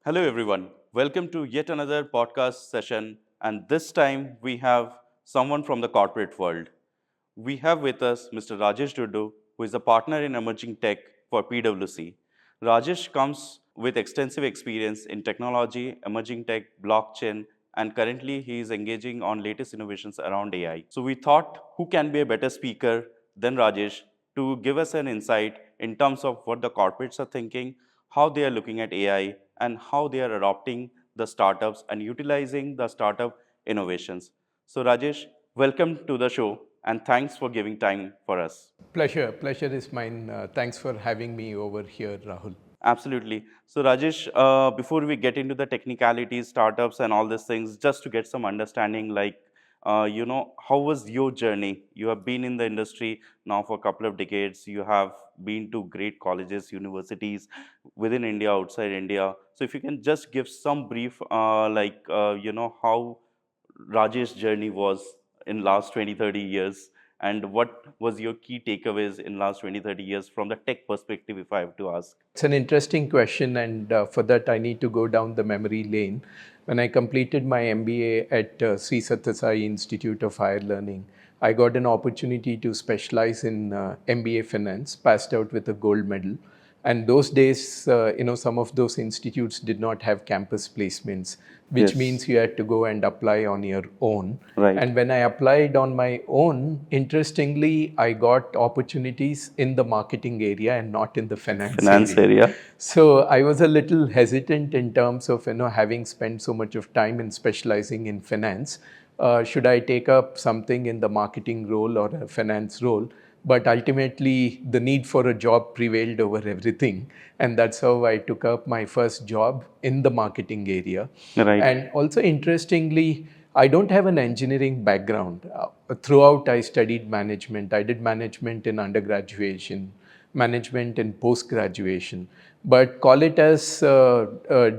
Hello, everyone. Welcome to yet another podcast session. And this time we have someone from the corporate world. We have with us Mr. Rajesh Duddu, who is a partner in emerging tech for PWC. Rajesh comes with extensive experience in technology, emerging tech, blockchain, and currently he is engaging on latest innovations around AI. So we thought who can be a better speaker than Rajesh to give us an insight in terms of what the corporates are thinking, how they are looking at AI, and how they are adopting the startups and utilizing the startup innovations. So, Rajesh, welcome to the show and thanks for giving time for us. Pleasure is mine. Thanks for having me over here, Rahul. Absolutely. So, Rajesh, before we get into the technicalities, startups, and all these things, just to get some understanding, how was your journey? You have been in the industry now for a couple of decades. You have been to great colleges, universities within India, outside India. So, if you can just give some brief, how Rajesh's journey was in last 20, 30 years, and what was your key takeaways in last 20, 30 years from the tech perspective, if I have to ask? It's an interesting question, and for that, I need to go down the memory lane. When I completed my MBA at Sri Sathya Sai Institute of Higher Learning, I got an opportunity to specialize in MBA finance, passed out with a gold medal. And those days, some of those institutes did not have campus placements, which Yes. means you had to go and apply on your own. Right. And when I applied on my own, interestingly, I got opportunities in the marketing area and not in the finance Finance area. area. So I was a little hesitant in terms of having spent so much of time in specializing in finance. Should I take up something in the marketing role or a finance role? But ultimately, the need for a job prevailed over everything. And that's how I took up my first job in the marketing area. Right. And also, interestingly, I don't have an engineering background. Throughout, I studied management. I did management in undergraduation, management in post graduation. But call it as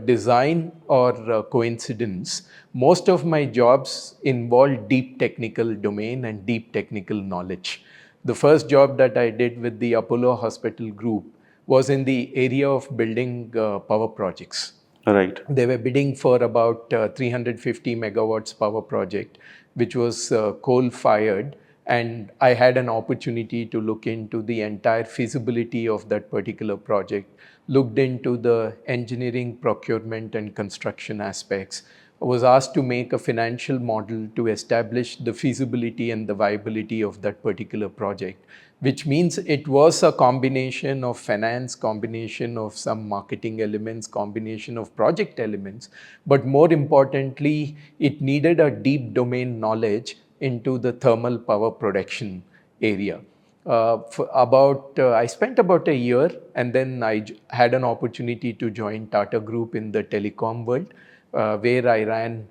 design or coincidence, most of my jobs involve deep technical domain and deep technical knowledge. The first job that I did with the Apollo Hospital Group was in the area of building power projects. Right. They were bidding for about 350 megawatts power project, which was coal fired. And I had an opportunity to look into the entire feasibility of that particular project, looked into the engineering, procurement, and construction aspects. I was asked to make a financial model to establish the feasibility and the viability of that particular project, which means it was a combination of finance, combination of some marketing elements, combination of project elements, but more importantly, it needed a deep domain knowledge into the thermal power production area. I spent about a year, and then had an opportunity to join Tata Group in the telecom world, where I ran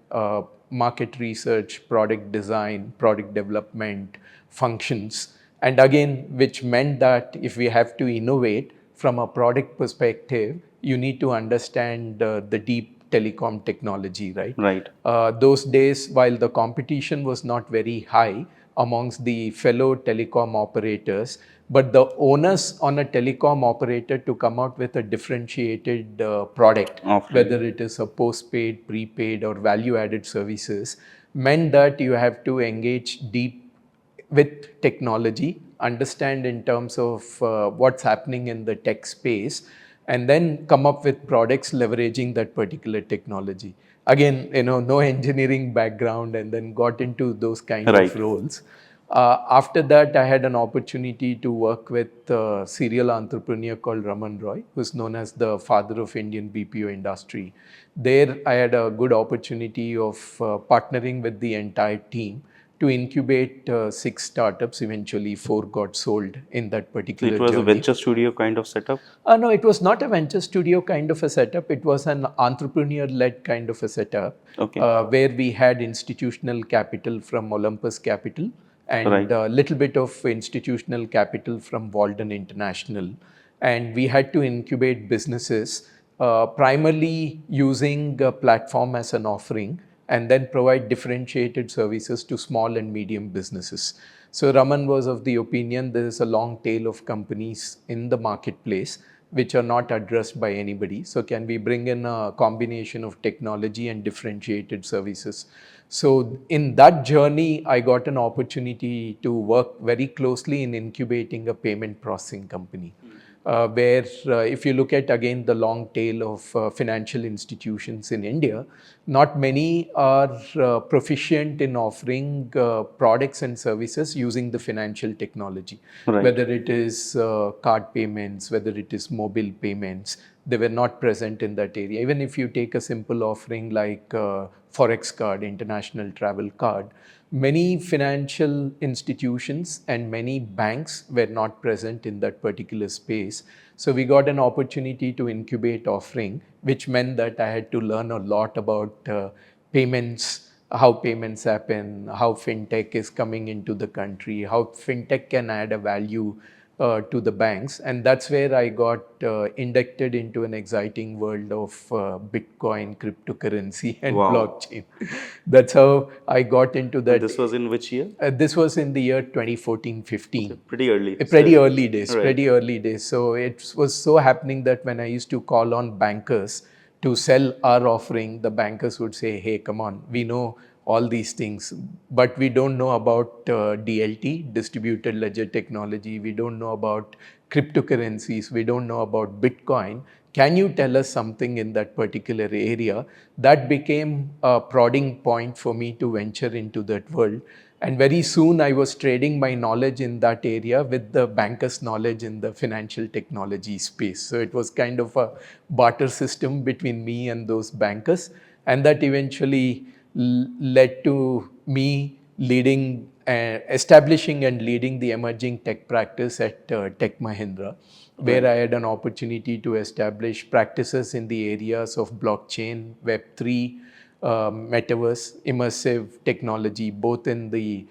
market research, product design, product development functions. And again, which meant that if we have to innovate from a product perspective, you need to understand the deep telecom technology, right? Right. Those days, while the competition was not very high amongst the fellow telecom operators, but the onus on a telecom operator to come out with a differentiated product, Offering. whether it is a postpaid, prepaid, or value added services, meant that you have to engage deep with technology, understand in terms of what's happening in the tech space, and then come up with products leveraging that particular technology. Again, no engineering background, and then got into those kind of Right. roles. After that, I had an opportunity to work with a serial entrepreneur called Raman Roy, who's known as the father of Indian BPO industry. There, I had a good opportunity of partnering with the entire team to incubate six startups. Eventually, four got sold in that So it particular was a journey. venture studio kind of setup. No, it was not a venture studio kind of a setup. It was an entrepreneur-led kind of a setup, Okay. where we had institutional capital from Olympus Capital and Right. a little bit of institutional capital from Walden International. And we had to incubate businesses, primarily using a platform as an offering, and then provide differentiated services to small and medium businesses. So Raman was of the opinion there is a long tail of companies in the marketplace which are not addressed by anybody. So can we bring in a combination of technology and differentiated services? So in that journey, I got an opportunity to work very closely in incubating a payment processing company. Where if you look at again the long tail of financial institutions in India, not many are proficient in offering products and services using the financial technology. Right. Whether it is card payments, whether it is mobile payments, they were not present in that area. Even if you take a simple offering like Forex card, international travel card, many financial institutions and many banks were not present in that particular space. So we got an opportunity to incubate offering, which meant that I had to learn a lot about payments, how payments happen, how fintech is coming into the country, how fintech can add a value to the banks. And that's where I got inducted into an exciting world of Bitcoin, cryptocurrency, and Wow. blockchain. That's how I got into that. And this was in which year? This was in the year 2014-15. Pretty early. Pretty still. early days, Right. pretty early days. So it was so happening that when I used to call on bankers to sell our offering, the bankers would say, hey, come on, we know all these things, but we don't know about DLT, distributed ledger technology. We don't know about cryptocurrencies. We don't know about Bitcoin. Can you tell us something in that particular area? That became a prodding point for me to venture into that world. And very soon I was trading my knowledge in that area with the banker's knowledge in the financial technology space. So it was kind of a barter system between me and those bankers. And that eventually led to me leading, establishing and leading the emerging tech practice at Tech Mahindra, where I had an opportunity to establish practices in the areas of blockchain, Web3, metaverse, immersive technology, both in the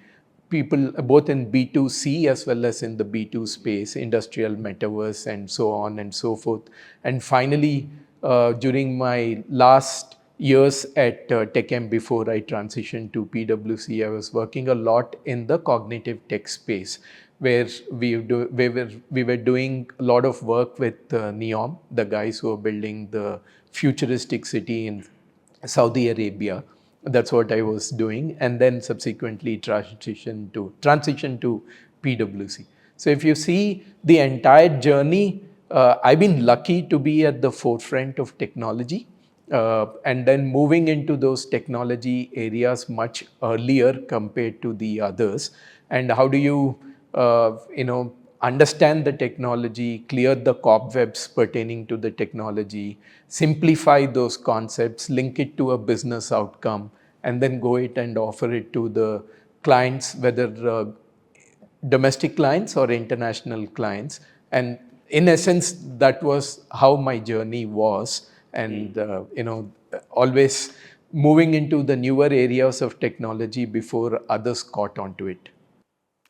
both in B2C as well as in the B2 space, industrial metaverse, and so on and so forth. And finally, during my last years at TechM before I transitioned to PWC, I was working a lot in the cognitive tech space, where we were doing a lot of work with NEOM, the guys who are building the futuristic city in Saudi Arabia. That's what I was doing, and then subsequently transition to PWC. So if you see the entire journey, I've been lucky to be at the forefront of technology, and then moving into those technology areas much earlier compared to the others. And how do you, understand the technology, clear the cobwebs pertaining to the technology, simplify those concepts, link it to a business outcome, and then go it and offer it to the clients, whether domestic clients or international clients. And in essence, that was how my journey was. And, always moving into the newer areas of technology before others caught onto it.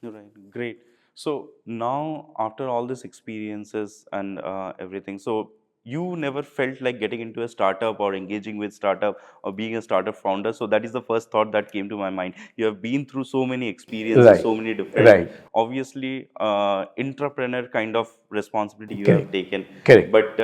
Right, great. So now, after all these experiences and everything, so you never felt like getting into a startup or engaging with startup or being a startup founder. So that is the first thought that came to my mind. You have been through so many experiences, Right. so many different, obviously, entrepreneur kind of responsibility you have Correct. taken. Correct. But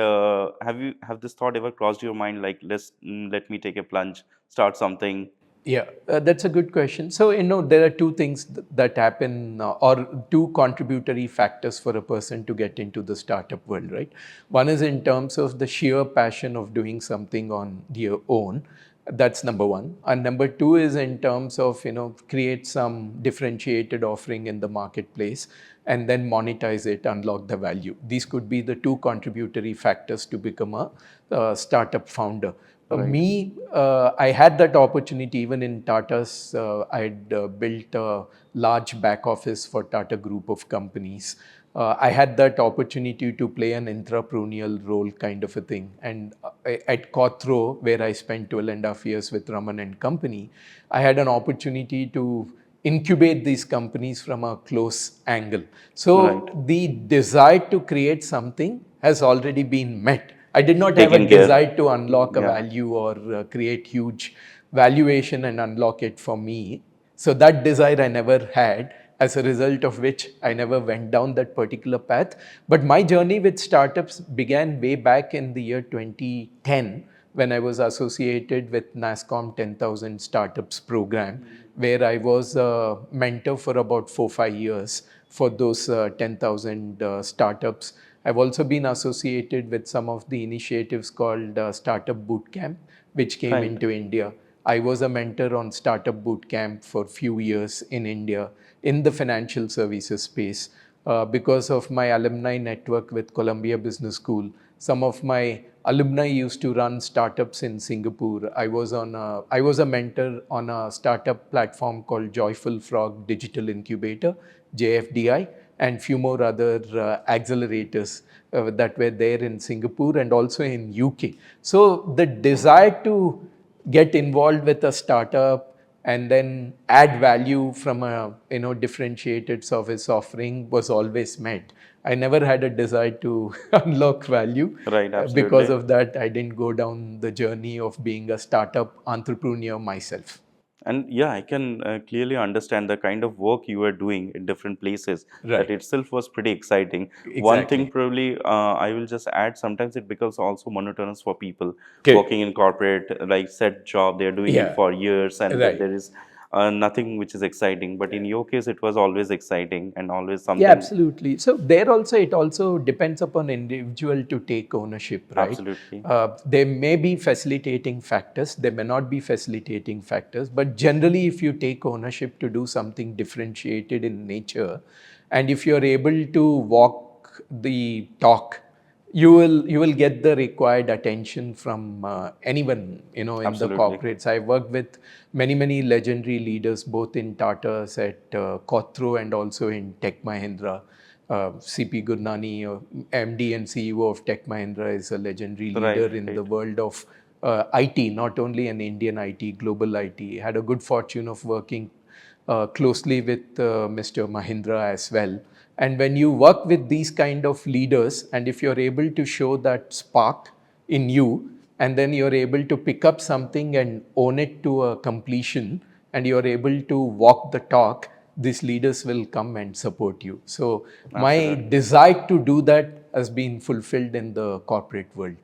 have this thought ever crossed your mind? Like, let me take a plunge, start something. Yeah, that's a good question. So, there are two things that happen, or two contributory factors for a person to get into the startup world, right? One is in terms of the sheer passion of doing something on your own. That's number one. And number two is in terms of, create some differentiated offering in the marketplace and then monetize it, unlock the value. These could be the two contributory factors to become a startup founder. I had that opportunity even in Tata's. I had built a large back office for Tata Group of companies. I had that opportunity to play an entrepreneurial role kind of a thing. And at Cothro, where I spent 12.5 years with Raman and company, I had an opportunity to incubate these companies from a close angle. So the desire to create something has already been met. I did not have a desire to unlock a value or create huge valuation and unlock it for me. So that desire I never had. as a result of which I never went down that particular path. But my journey with startups began way back in the year 2010 when I was associated with NASSCOM 10,000 Startups program, where I was a mentor for about 4-5 years for those 10,000 startups. I've also been associated with some of the initiatives called Startup Bootcamp, which came Right. into India. I was a mentor on Startup Bootcamp for a few years in India in the financial services space. Because of my alumni network with Columbia Business School, some of my alumni used to run startups in Singapore. I was a mentor on a startup platform called Joyful Frog Digital Incubator, JFDI, and few more other accelerators that were there in Singapore and also in UK. So the desire to get involved with a startup and then add value from a differentiated service offering was always met. I never had a desire to unlock value. Right, Because absolutely. of that, I didn't go down the journey of being a startup entrepreneur myself. And yeah, I can clearly understand the kind of work you were doing in different places. That Right. itself was pretty exciting. One thing Exactly. probably I will just add, sometimes it becomes also monotonous for people Good. working in corporate, like set job, they're doing it Yeah. for years and Right. there is nothing which is exciting. But in your case, it was always exciting and always Yeah, something. absolutely. So there also, it also depends upon individual to take ownership, right? Absolutely. There may be facilitating factors, there may not be facilitating factors, but generally, if you take ownership to do something differentiated in nature, and if you're able to walk the talk, you will get the required attention from anyone in the Absolutely. corporates. I worked with many legendary leaders both in Tata's at Kotro and also in Tech Mahindra. CP Gurnani, MD and CEO of Tech Mahindra, is a legendary leader Right, in the right. world of IT, not only an Indian IT, global IT. Had a good fortune of working closely with Mr. Mahindra as well. And when you work with these kind of leaders, and if you're able to show that spark in you, and then you're able to pick up something and own it to a completion, and you're able to walk the talk, these leaders will come and support you. So my Absolutely. desire to do that has been fulfilled in the corporate world.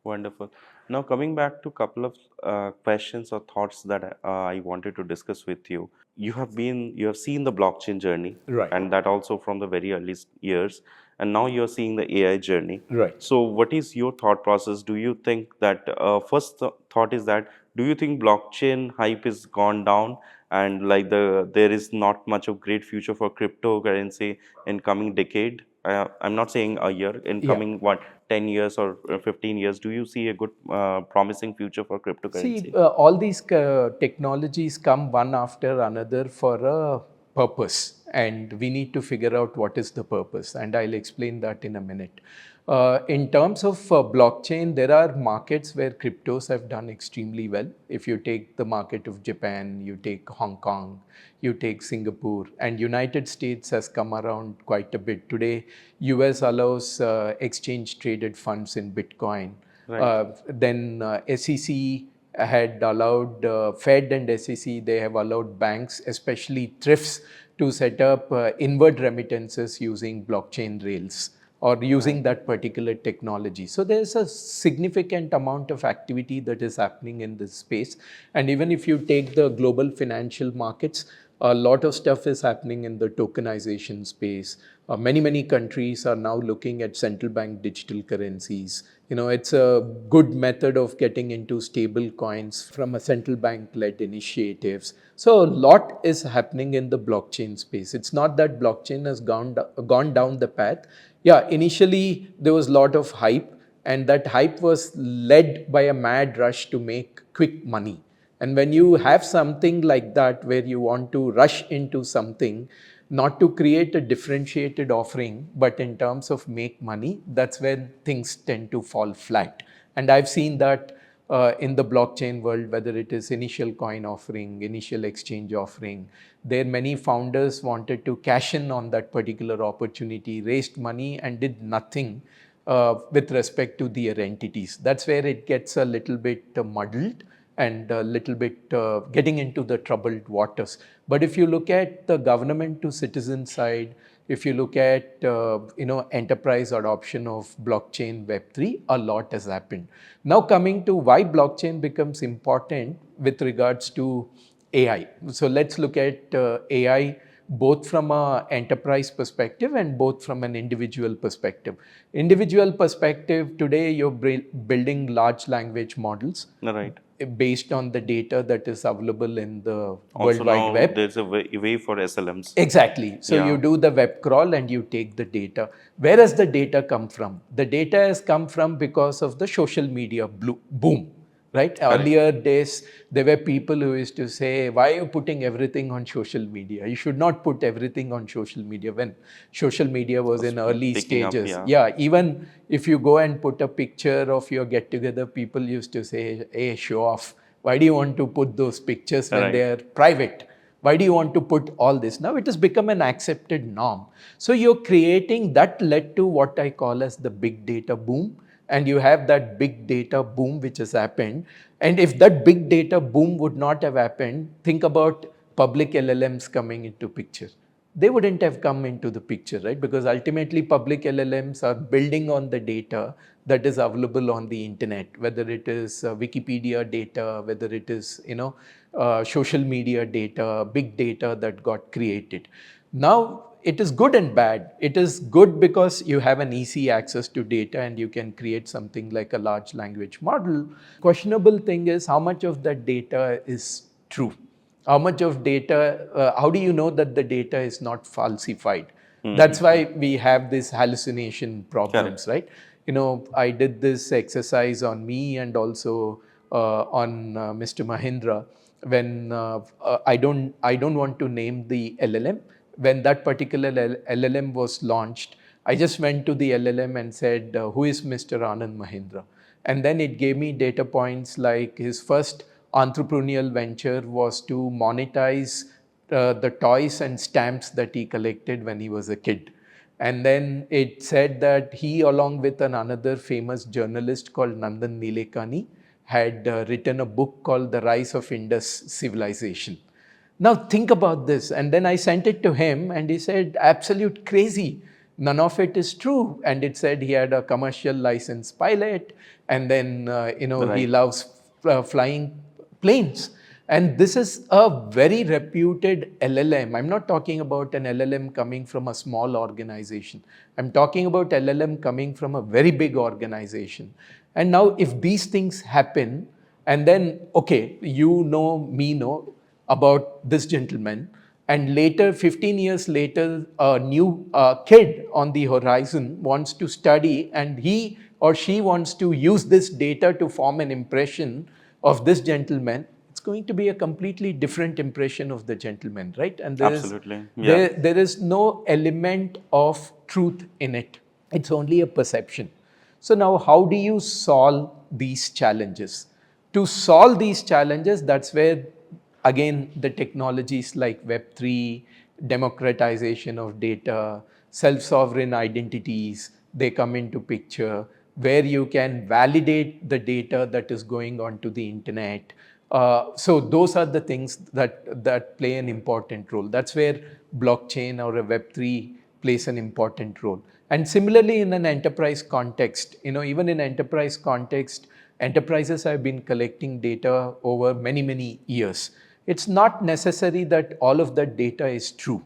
Wonderful. Now, coming back to a couple of questions or thoughts that I wanted to discuss with you. You have seen the blockchain journey, Right. and that also from the very early years, and now you're seeing the AI journey. Right. So, what is your thought process? Do you think that thought is that do you think blockchain hype is gone down, and like there is not much of great future for cryptocurrency in coming decade? I'm not saying a year, in Yeah. coming what 10 years or 15 years, do you see a good promising future for See, cryptocurrency? all these technologies come one after another for a purpose, and we need to figure out what is the purpose, and I'll explain that in a minute. In terms of blockchain, there are markets where cryptos have done extremely well. If you take the market of Japan, you take Hong Kong, you take Singapore, and United States has come around quite a bit. Today, US allows exchange traded funds in Bitcoin. Right. Then SEC had allowed Fed and SEC, they have allowed banks, especially thrifts, to set up inward remittances using blockchain rails or using Right. that particular technology. So there's a significant amount of activity that is happening in this space. And even if you take the global financial markets, a lot of stuff is happening in the tokenization space. Many countries are now looking at central bank digital currencies. It's a good method of getting into stable coins from a central bank led initiatives. So a lot is happening in the blockchain space. It's not that blockchain has gone down the path. Yeah, initially there was a lot of hype, and that hype was led by a mad rush to make quick money. And when you have something like that, where you want to rush into something, not to create a differentiated offering, but in terms of make money, that's when things tend to fall flat. And I've seen that in the blockchain world, whether it is initial coin offering, initial exchange offering, there many founders wanted to cash in on that particular opportunity, raised money and did nothing with respect to their entities. That's where it gets a little bit muddled. and a little bit getting into the troubled waters. But if you look at the government to citizen side, if you look at enterprise adoption of blockchain Web3, a lot has happened. Now coming to why blockchain becomes important with regards to AI. So let's look at AI both from an enterprise perspective and both from an individual perspective. Individual perspective, today you're building large language models Right. based on the data that is available in the Also World Wide now Web. there's a way for SLMs. Exactly. So Yeah. you do the web crawl and you take the data. Where does the data come from? The data has come from because of the social media boom, right? Earlier days, there were people who used to say, why are you putting everything on social media? You should not put everything on social media, when social media was in early picking up, stages. yeah. Even if you go and put a picture of your get together, people used to say, hey, show off. Why do you want to put those pictures when Right. they are private? Why do you want to put all this? Now it has become an accepted norm. So you're creating, that led to what I call as the big data boom. And you have that big data boom which has happened. And if that big data boom would not have happened, think about public LLMs coming into picture. They wouldn't have come into the picture, right? Because ultimately public LLMs are building on the data that is available on the internet, whether it is Wikipedia data, whether it is, social media data, big data that got created. Now, it is good and bad. It is good because you have an easy access to data and you can create something like a large language model. Questionable thing is how much of that data is true. How much of data, how do you know that the data is not falsified? That's why we have these hallucination problems, right? I did this exercise on me and also on Mr. Mahindra when I don't want to name the LLM. When that particular LLM was launched, I just went to the LLM and said, who is Mr. Anand Mahindra? And then it gave me data points like his first entrepreneurial venture was to monetize the toys and stamps that he collected when he was a kid. And then it said that he, along with another famous journalist called Nandan Nilekani, had written a book called The Rise of Indus Civilization. Now think about this. And then I sent it to him and he said, absolute crazy. None of it is true. And it said he had a commercial license pilot. And then, he loves flying planes. And this is a very reputed LLM. I'm not talking about an LLM coming from a small organization. I'm talking about LLM coming from a very big organization. And now if these things happen, and then, okay, me know about this gentleman, and later, 15 years later, a new kid on the horizon wants to study, and he or she wants to use this data to form an impression of this gentleman. It's going to be a completely different impression of the gentleman, right? And Absolutely. Yeah. there is no element of truth in it. It's only a perception. So now how do you solve these challenges? To solve these challenges, that's where, again, the technologies like Web3, democratization of data, self-sovereign identities, they come into picture, where you can validate the data that is going onto the internet. So those are the things that play an important role. That's where blockchain or a Web3 plays an important role. And similarly, in an enterprise context, even in enterprise context, enterprises have been collecting data over many, many years. It's not necessary that all of that data is true.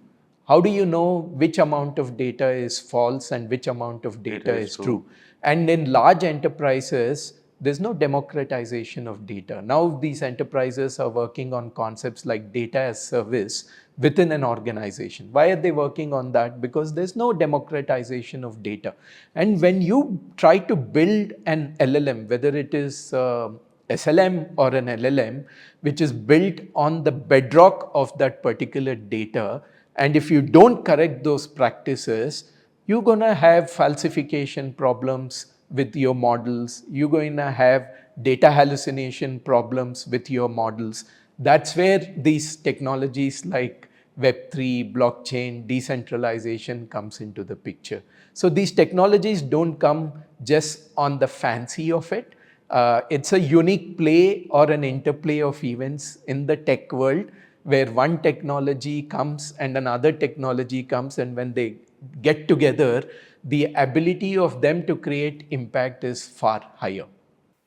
How do you know which amount of data is false and which amount of data is true? And in large enterprises, there's no democratization of data. Now these enterprises are working on concepts like data as service within an organization. Why are they working on that? Because there's no democratization of data. And when you try to build an LLM, whether it is SLM or an LLM, which is built on the bedrock of that particular data, and if you don't correct those practices, you're going to have falsification problems with your models. You're going to have data hallucination problems with your models. That's where these technologies like Web3, blockchain, decentralization comes into the picture. So these technologies don't come just on the fancy of it. It's a unique play or an interplay of events in the tech world where one technology comes and another technology comes, and when they get together, the ability of them to create impact is far higher.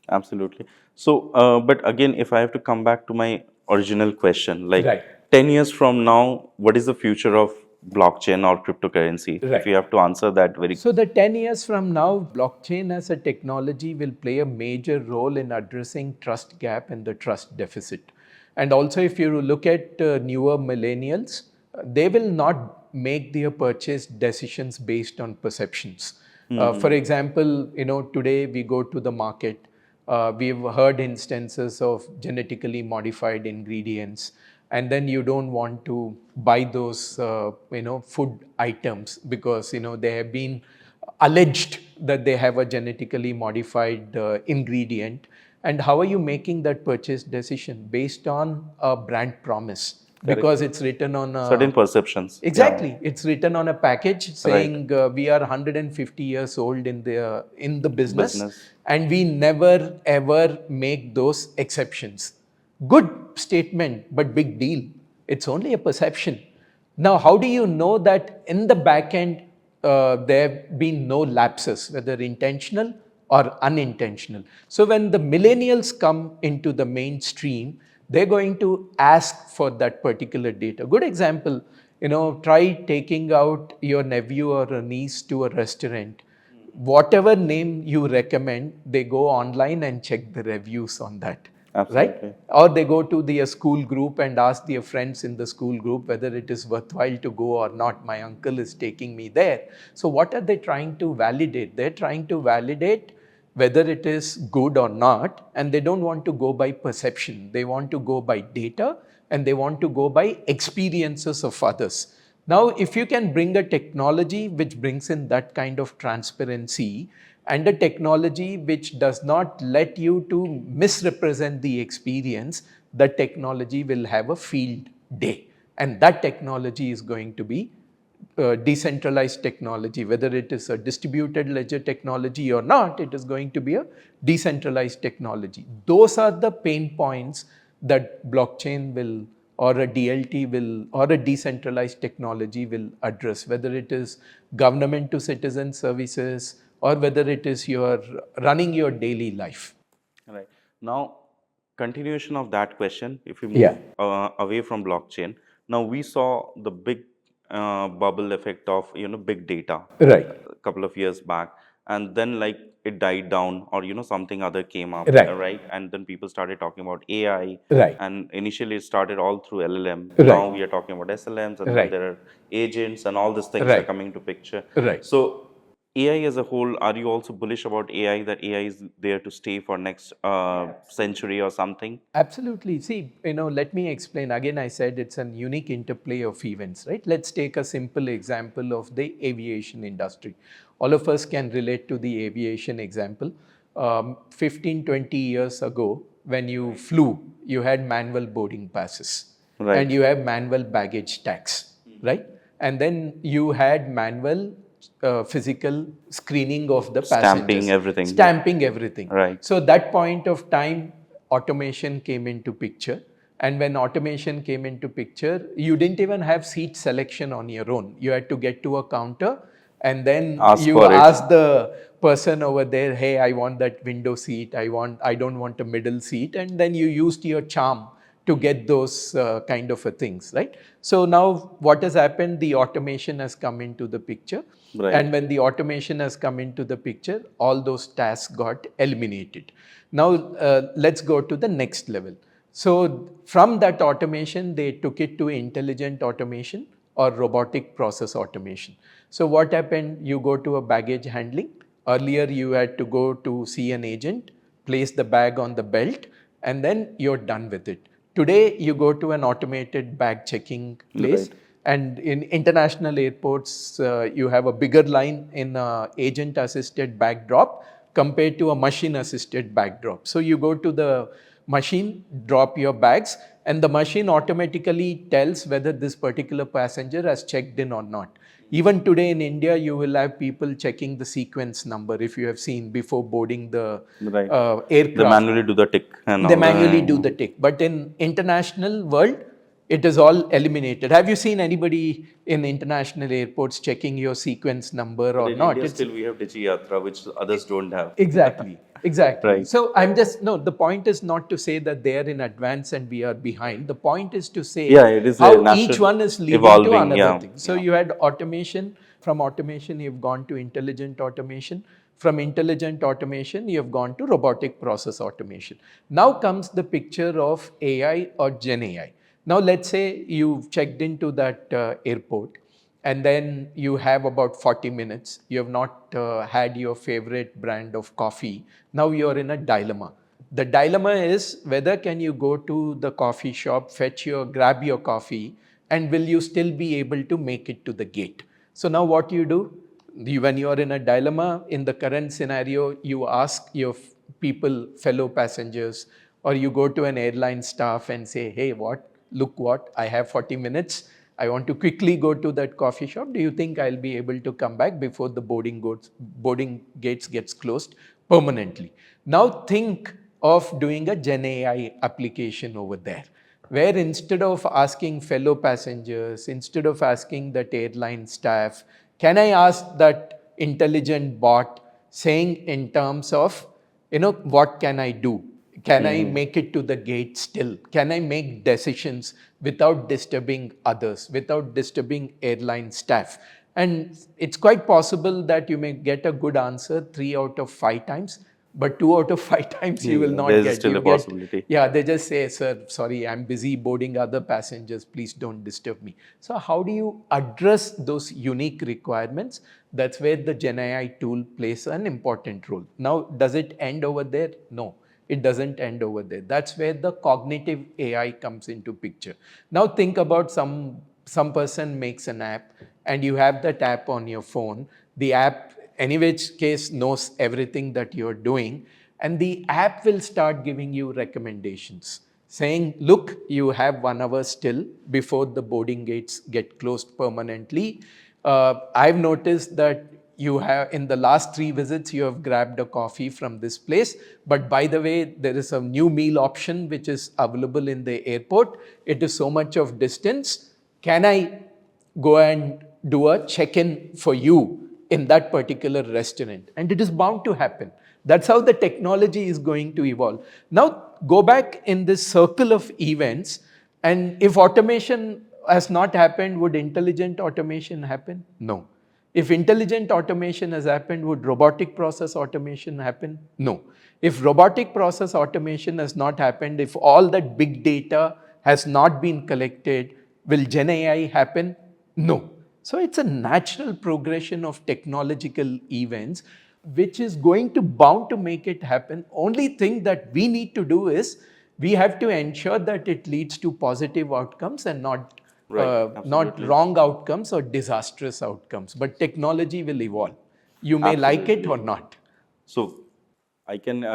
Absolutely. So, but again, if I have to come back to my original question, like Right. 10 years from now, what is the future of blockchain or cryptocurrency? If Right. you have to answer that very. So the 10 years from now, blockchain as a technology will play a major role in addressing trust gap and the trust deficit. And also if you look at newer millennials, they will not make their purchase decisions based on perceptions. For example, today we go to the market, we've heard instances of genetically modified ingredients, and then you don't want to buy those food items because they have been alleged that they have a genetically modified ingredient. And how are you making that purchase decision? Based on a brand promise, Correct. because it's written on Certain perceptions. Yeah. exactly, it's written on a package Right. saying we are 150 years old in the business, Business. and we never ever make those exceptions. Good statement, but big deal. It's only a perception. Now, how do you know that in the back end there have been no lapses, whether intentional or unintentional? So when the millennials come into the mainstream, they're going to ask for that particular data. Good example, try taking out your nephew or a niece to a restaurant. Whatever name you recommend, they go online and check the reviews on that. Absolutely. Right? Or they go to their school group and ask their friends in the school group whether it is worthwhile to go or not. My uncle is taking me there. So what are they trying to validate? They're trying to validate whether it is good or not, and they don't want to go by perception. They want to go by data, and they want to go by experiences of others. Now, if you can bring a technology which brings in that kind of transparency, and a technology which does not let you to misrepresent the experience, the technology will have a field day. And that technology is going to be decentralized technology. Whether it is a distributed ledger technology or not, it is going to be a decentralized technology. Those are the pain points that blockchain will, or a DLT will, or a decentralized technology will address, whether it is government to citizen services or whether it is your running your daily life. Right. Now, continuation of that question, if we Yeah. move away from blockchain, now we saw the big bubble effect of big data Right. a couple of years back, and then like it died down, or something other came up, Right. right? And then people started talking about AI, Right. and initially it started all through LLM. Right. Now we are talking about SLMs, and then Right. there are agents, and all these things are Right. coming to picture. Right. So AI as a whole, are you also bullish about AI, that AI is there to stay for next century or something? Absolutely. See, let me explain. Again, I said it's a unique interplay of events, right? Let's take a simple example of the aviation industry. All of us can relate to the aviation example. 15, 20 years ago, when you flew, you had manual boarding passes and Right. you have manual baggage tax, right? And then you had manual physical screening of the Stamping passengers, everything. stamping everything. Right. So that point of time, automation came into picture. And when automation came into picture, you didn't even have seat selection on your own. You had to get to a counter and then Ask you for it. ask the person over there, hey, I want that window seat. I don't want a middle seat. And then you used your charm to get those kind of things, right? So now what has happened? The automation has come into the picture. Right. And when the automation has come into the picture, all those tasks got eliminated. Now, let's go to the next level. So from that automation, they took it to intelligent automation or robotic process automation. So what happened? You go to a baggage handling. Earlier, you had to go to see an agent, place the bag on the belt, and then you're done with it. Today, you go to an automated bag checking place. Right. And in international airports, you have a bigger line in agent-assisted bag drop compared to a machine-assisted bag drop. So you go to the machine, drop your bags, and the machine automatically tells whether this particular passenger has checked in or not. Even today in India, you will have people checking the sequence number, if you have seen, before boarding the Right. They aircraft. manually do the tick and They all. manually do the tick. But in international world, it is all eliminated. Have you seen anybody in international airports checking your sequence number But or in not? India, It's still we have Digi Yatra, which others don't have. exactly, exactly. Right. So I'm just, no, the point is not to say that they are in advance and we are behind. The point is to Yeah, say it is a how each natural one is leading to evolving. another Yeah. thing. So you had automation. From automation, you've gone to intelligent automation. From intelligent automation, you've gone to robotic process automation. Now comes the picture of AI or Gen AI. Now let's say you've checked into that airport, and then you have about 40 minutes. You have not had your favorite brand of coffee. Now you're in a dilemma. The dilemma is whether can you go to the coffee shop, grab your coffee, and will you still be able to make it to the gate? So now what you do, when you are in a dilemma, in the current scenario, you ask your fellow passengers, or you go to an airline staff and say, hey, look what, I have 40 minutes. I want to quickly go to that coffee shop. Do you think I'll be able to come back before the boarding gates gets closed permanently? Now think of doing a Gen AI application over there, where instead of asking fellow passengers, instead of asking that airline staff, can I ask that intelligent bot saying in terms of, what can I do? Can I make it to the gate still? Can I make decisions without disturbing others, without disturbing airline staff? And it's quite possible that you may get a good answer 3 out of 5 times, but 2 out of 5 times you will Yeah, not there's get. still You a get, possibility. yeah, they just say, sir, sorry, I'm busy boarding other passengers. Please don't disturb me. So how do you address those unique requirements? That's where the Gen AI tool plays an important role. Now, does it end over there? No. It doesn't end over there. That's where the cognitive AI comes into picture. Now think about some person makes an app and you have that app on your phone. The app, any which case, knows everything that you're doing, and the app will start giving you recommendations saying, look, you have 1 hour still before the boarding gates get closed permanently. I've noticed that you have, in the last 3 visits, you have grabbed a coffee from this place. But by the way, there is a new meal option which is available in the airport. It is so much of distance. Can I go and do a check-in for you in that particular restaurant? And it is bound to happen. That's how the technology is going to evolve. Now, go back in this circle of events, and if automation has not happened, would intelligent automation happen? No. If intelligent automation has happened, would robotic process automation happen? No. If robotic process automation has not happened, if all that big data has not been collected, will Gen AI happen? No. So it's a natural progression of technological events which is going to bound to make it happen. Only thing that we need to do is we have to ensure that it leads to positive outcomes and Right. not Absolutely. wrong outcomes or disastrous outcomes. But technology will evolve. You may like it or Absolutely. not. So I can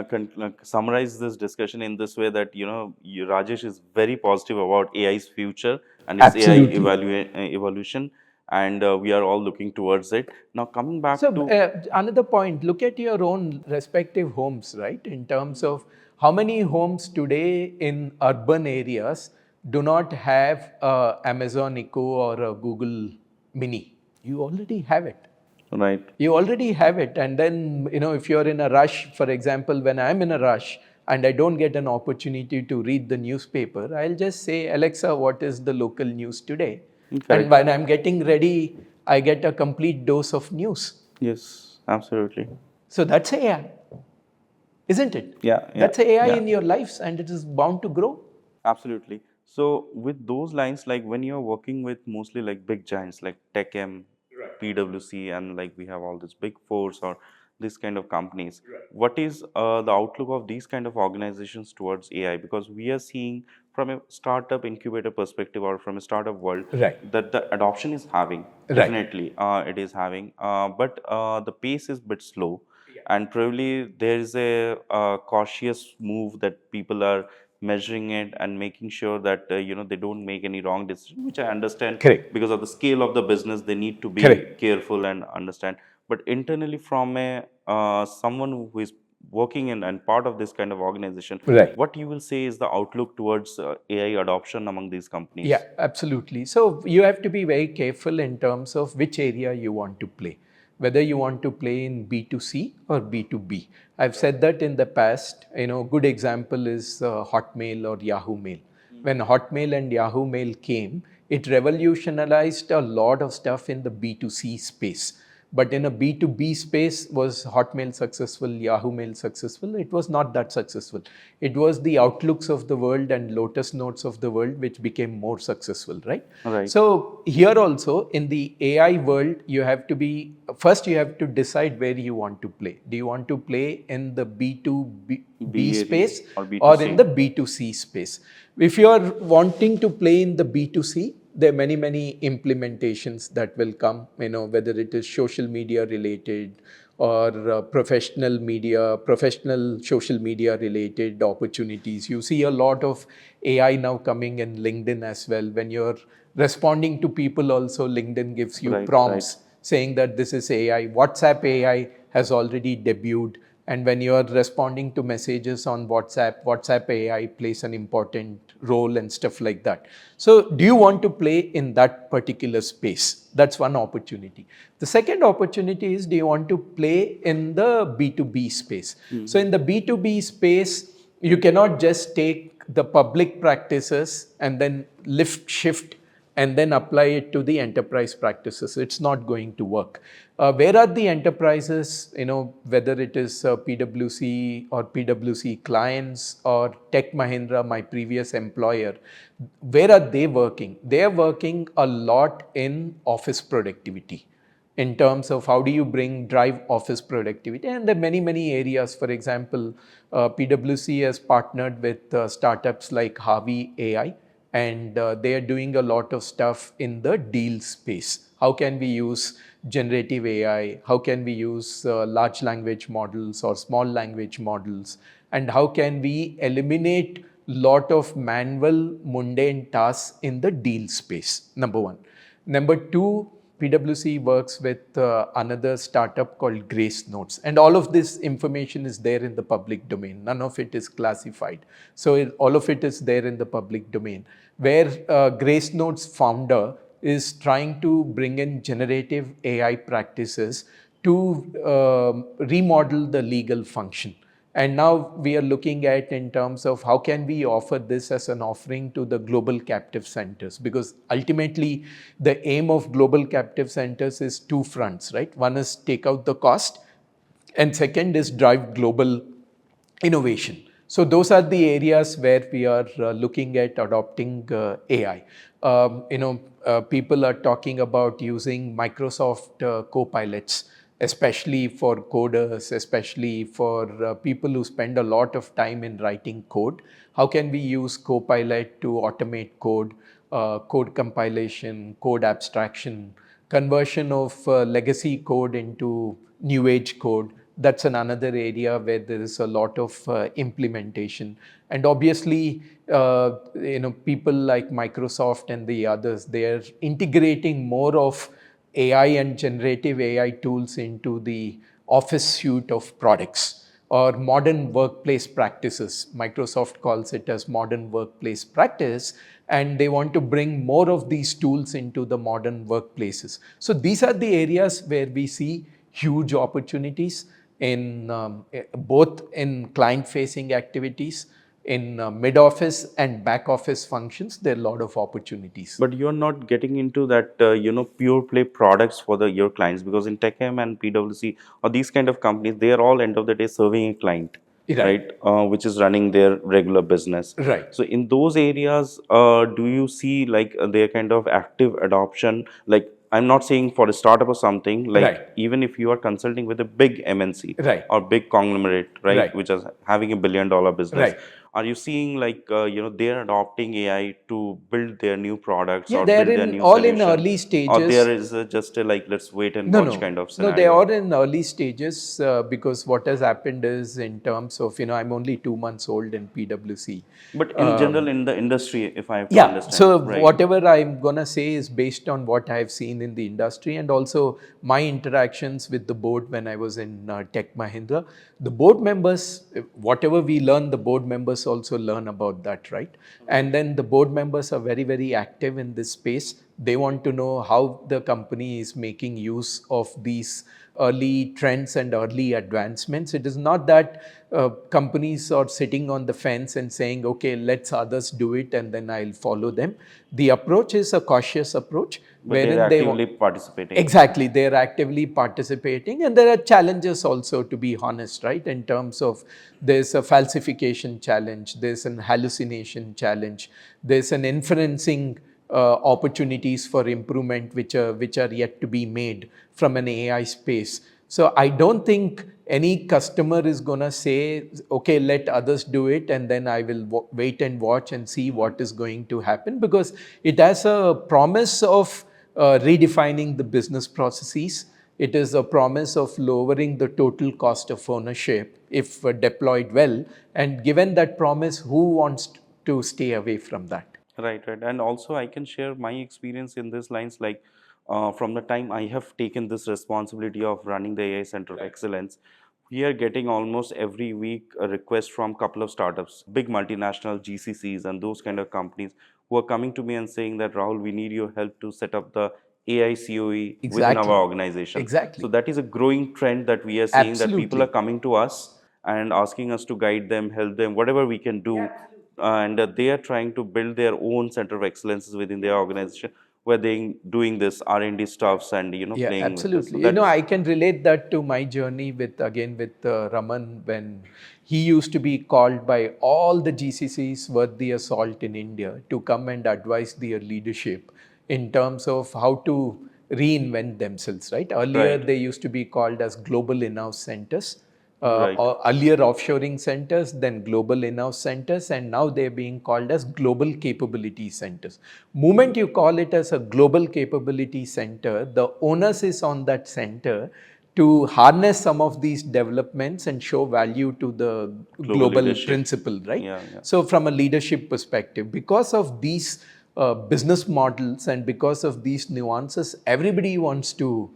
summarize this discussion in this way that Rajesh is very positive about AI's future and its AI Absolutely. evolution, and we are all looking towards it. Now coming So back to another point, look at your own respective homes, right? In terms of how many homes today in urban areas do not have a Amazon Echo or a Google Mini. You already have it. right. You already have it. And then, if you're in a rush, for example, when I'm in a rush and I don't get an opportunity to read the newspaper, I'll just say, Alexa, what is the local news today? And Correct. when I'm getting ready, I get a complete dose of news. Yes, absolutely. So that's AI, isn't it? Yeah, yeah, That's AI yeah. in your lives, and it is bound to grow. Absolutely. So with those lines, like when you're working with mostly like big giants like TechM, PWC, and like we have all this big force or this kind of companies, what is the outlook of these kind of organizations towards AI? Because we are seeing from a startup incubator perspective or from a startup world Right. that the adoption is having, Right. definitely it is having, but the pace is bit slow, and probably there is a cautious move that people are measuring it and making sure that they don't make any wrong decision, which I understand Correct. because of the scale of the business they need to be Correct. careful and understand. But internally, from a someone who is working in and part of this kind of organization, Right. what you will say is the outlook towards AI adoption among these Yeah, companies? absolutely. So you have to be very careful in terms of which area you want to play, whether you want to play in B2C or B2B. I've said that in the past. Good example is Hotmail or Yahoo Mail. When Hotmail and Yahoo Mail came, it revolutionized a lot of stuff in the B2C space. But in a B2B space, was Hotmail successful, Yahoo Mail successful? It was not that successful. It was the Outlooks of the world and Lotus Notes of the world which became more successful, right? Right. So here also in the AI world, you have to decide where you want to play. Do you want to play in the B2B B area space or or in B2C? the B2C space? If you are wanting to play in the B2C, there are many implementations that will come, whether it is social media related or professional social media related opportunities. You see a lot of AI now coming in LinkedIn as well. When you're responding to people also, LinkedIn gives you Right, right. prompts saying that this is AI. WhatsApp AI has already debuted. And when you're responding to messages on WhatsApp, WhatsApp AI plays an important role and stuff like that. So do you want to play in that particular space? That's one opportunity. The second opportunity is, do you want to play in the B2B space? So in the B2B space, you cannot just take the public practices and then shift and then apply it to the enterprise practices. It's not going to work. Where are the enterprises, whether it is PWC or PWC clients or Tech Mahindra, my previous employer, where are they working? They are working a lot in office productivity, in terms of how do you drive office productivity. And there are many areas. For example, PwC has partnered with startups like Harvey AI, and they are doing a lot of stuff in the deal space. How can we use generative AI? How can we use large language models or small language models? And how can we eliminate lot of manual mundane tasks in the deal space? Number one. Number two, PwC works with another startup called Grace Notes. And all of this information is there in the public domain. None of it is classified. So all of it is there in the public domain, where Grace Notes founder is trying to bring in generative AI practices to remodel the legal function. And now we are looking at in terms of how can we offer this as an offering to the global captive centers, because ultimately the aim of global captive centers is two fronts, right? One is take out the cost, and second is drive global innovation. So those are the areas where we are looking at adopting AI. People are talking about using Microsoft Copilots, especially for coders, especially for people who spend a lot of time in writing code. How can we use Copilot to automate code compilation, code abstraction, conversion of legacy code into new age code? That's another area where there is a lot of implementation. And obviously, people like Microsoft and the others, they're integrating more of AI and generative AI tools into the Office suite of products or modern workplace practices. Microsoft calls it as modern workplace practice, and they want to bring more of these tools into the modern workplaces. So these are the areas where we see huge opportunities in both in client-facing activities, in mid-office and back-office functions. There are a lot of opportunities. But you're not getting into that, pure play products for your clients, because in TechM and PwC or these kind of companies, they are all end of the day serving a client, Right. right? Which is running their regular business. Right. So in those areas, do you see like their kind of active adoption? Like, I'm not saying for a startup or something, like Right. even if you are consulting with a big MNC Right. or big conglomerate, right, Right. which is having $1 billion business, Right. Are you seeing like they're adopting AI to build their new products Yeah, or they're build their in new all in solution, early or there stages. is just a like let's wait and No, watch no, kind of no. They scenario? are in early stages because what has happened is, in terms of, I'm only 2 months old in PWC. But in general, in the industry, if I have to Yeah, understand, so right? whatever I'm gonna say is based on what I've seen in the industry and also my interactions with the board when I was in Tech Mahindra. The board members, whatever we learn, the board members also learn about that, right? And then the board members are very, very active in this space. They want to know how the company is making use of these early trends and early advancements. It is not that companies are sitting on the fence and saying, okay, let's others do it and then I'll follow them. The approach is a cautious approach But they're wherein they actively participating. exactly, they're actively participating, and there are challenges also, to be honest, right? In terms of there's a falsification challenge, there's an hallucination challenge, there's an inferencing opportunities for improvement which are yet to be made from an AI space. So I don't think any customer is gonna say, okay, let others do it, and then I will wait and watch and see what is going to happen, because it has a promise of redefining the business processes. It is a promise of lowering the total cost of ownership if deployed well. And given that promise, who wants to stay away from that? Right, right. And also, I can share my experience in these lines. Like, from the time I have taken this responsibility of running the AI Center of Excellence, we are getting almost every week a request from couple of startups, big multinational GCCs, and those kind of companies who are coming to me and saying that Rahul, we need your help to set up the AI COE within our Exactly. organization. So Exactly. that is a growing trend that we are seeing, that people are Absolutely. coming to us and asking us to guide them, help them, whatever we can do, and they are trying to build their own center of excellences within their organization, where they doing this R&D stuffs and Yeah, playing with this. So absolutely. that's I can relate that to my journey with Raman, when he used to be called by all the GCCs worth the assault in India to come and advise their leadership in terms of how to reinvent themselves, right? Earlier, right, they used to be called as global in-house centers, right, or earlier offshoring centers, then global in-house centers, and now they're being called as global capability centers. Moment you call it as a global capability center, the onus is on that center to harness some of these developments and show value to the global global leadership. principle, right? Yeah, yeah. So from a leadership perspective, because of these business models and because of these nuances, everybody wants to